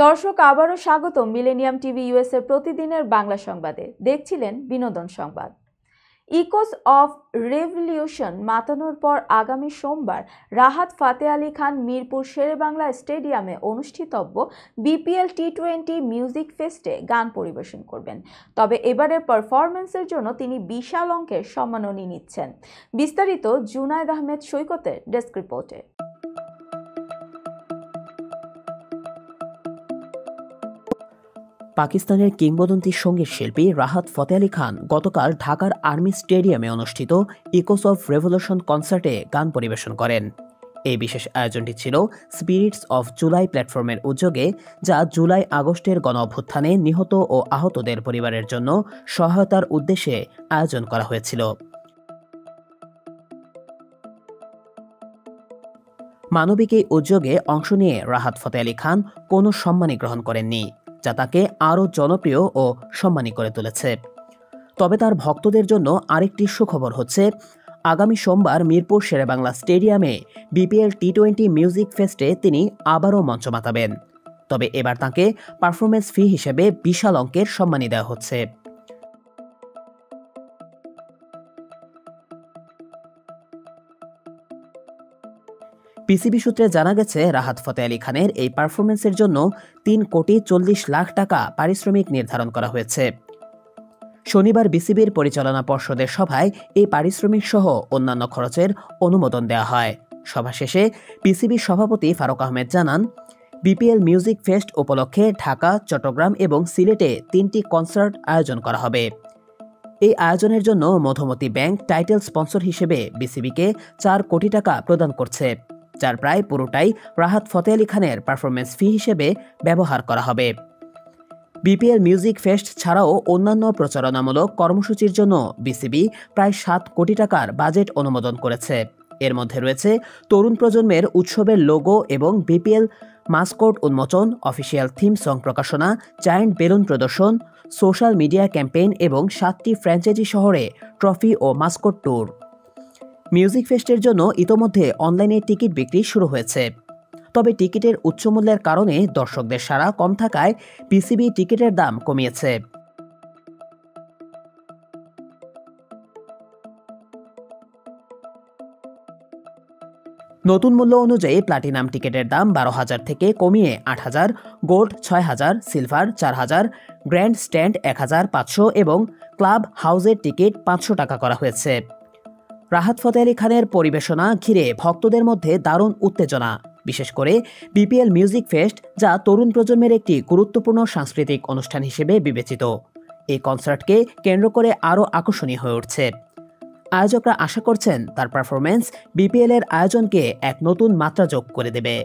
দর্শক আবারও স্বাগত মিলেনিয়াম টিভি ইউএস এর প্রতিদিনের বাংলা সংবাদে। দেখছিলেন বিনোদন সংবাদ। ইকোস অফ রেভলিউশন মাতানোর পর আগামী সোমবার রাহাত ফাতে আলী খান মিরপুর শেরেবাংলা স্টেডিয়ামে অনুষ্ঠিতব্য বিপিএল টি20 মিউজিক ফেস্টে গান পরিবেশন করবেন। তবে এবারের পারফরমেন্সের জন্য তিনি বিশাল অঙ্কের সম্মাননী নিচ্ছেন। বিস্তারিত জুনায়েদ আহমেদ সৈকতের ডেস্ক রিপোর্টে। পাকিস্তানের কিংবদন্তি সঙ্গীত শিল্পী রাহাত ফতে আলী খান গতকাল ঢাকার আর্মি স্টেডিয়ামে অনুষ্ঠিত ইকোস অফ রেভলিউশন কনসার্টে গান পরিবেশন করেন। এই বিশেষ আয়োজনটি ছিল স্পিরিটস অফ জুলাই প্ল্যাটফর্মের উদ্যোগে, যা জুলাই আগস্টের গণ অভ্যুত্থানে নিহত ও আহতদের পরিবারের জন্য সহায়তার উদ্দেশ্যে আয়োজন করা হয়েছিল। মানবিক এই উদ্যোগে অংশ নিয়ে রাহাত ফতে আলী খান কোনো সম্মানই গ্রহণ করেননি, যা তাকে আরও জনপ্রিয় ও সম্মানী করে তুলেছে। তবে তার ভক্তদের জন্য আরেকটি সুখবর হচ্ছে, আগামী সোমবার মিরপুর শেরেবাংলা স্টেডিয়ামে বিপিএল টি20 মিউজিক ফেস্টে তিনি আবারও মঞ্চ মাতাবেন। তবে এবার তাকে পারফরমেন্স ফি হিসেবে বিশাল অঙ্কের সম্মানী দেওয়া হচ্ছে। পিসিবি সূত্রে জানা গেছে, রাহাত ফতে আলী খানের এই পারফরমেন্সের জন্য 3,40,00,000 টাকা পারিশ্রমিক নির্ধারণ করা হয়েছে। শনিবার বিসিবির পরিচালনা পর্ষদের সভায় এই পারিশ্রমিক সহ অন্যান্য খরচের অনুমোদন দেওয়া হয়। সভা শেষে পিসিবির সভাপতি ফারুক আহমেদ জানান, বিপিএল মিউজিক ফেস্ট উপলক্ষে ঢাকা, চট্টগ্রাম এবং সিলেটে 3টি কনসার্ট আয়োজন করা হবে। এই আয়োজনের জন্য মধুমতি ব্যাংক টাইটেল স্পন্সর হিসেবে বিসিবিকে 4 কোটি টাকা প্রদান করছে, যার প্রায় পুরোটাই রাহাত ফতে আলী খানের পারফরমেন্স ফি হিসেবে ব্যবহার করা হবে। বিপিএল মিউজিক ফেস্ট ছাড়াও অন্যান্য প্রচারণামূলক কর্মসূচির জন্য বিসিবি প্রায় 7 কোটি টাকার বাজেট অনুমোদন করেছে। এর মধ্যে রয়েছে তরুণ প্রজন্মের উৎসবের লোগো এবং বিপিএল মাসকট উন্মোচন, অফিসিয়াল থিম সং প্রকাশনা, জায়ান্ট বেলুন প্রদর্শন, সোশ্যাল মিডিয়া ক্যাম্পেইন এবং 7টি ফ্র্যাঞ্চাইজি শহরে ট্রফি ও মাসকট ট্যুর। মিউজিক ফেস্টের জন্য ইতোমধ্যে অনলাইনে টিকিট বিক্রি শুরু হয়েছে। তবে টিকিটের উচ্চমূল্যের কারণে দর্শকদের সাড়া কম থাকায় পিসিবি টিকিটের দাম কমিয়েছে। নতুন মূল্য অনুযায়ী প্লাটিনাম টিকিটের দাম 12,000 থেকে কমিয়ে 8,000, গোল্ড 6,000, সিলভার 4,000, গ্র্যান্ড স্ট্যান্ড 1,500 এবং ক্লাব হাউসের টিকিট 500 টাকা করা হয়েছে। রাহাত ফতে আলী খানের পরিবেশনা ঘিরে ভক্তদের মধ্যে দারুণ উত্তেজনা, বিশেষ করে বিপিএল মিউজিক ফেস্ট, যা তরুণ প্রজন্মের একটি গুরুত্বপূর্ণ সাংস্কৃতিক অনুষ্ঠান হিসেবে বিবেচিত। এই কনসার্টকে কেন্দ্র করে আরও আকর্ষণীয় হয়ে উঠছে। আয়োজকরা আশা করছেন তার পারফরমেন্স বিপিএল এর আয়োজনকে এক নতুন মাত্রা যোগ করে দেবে।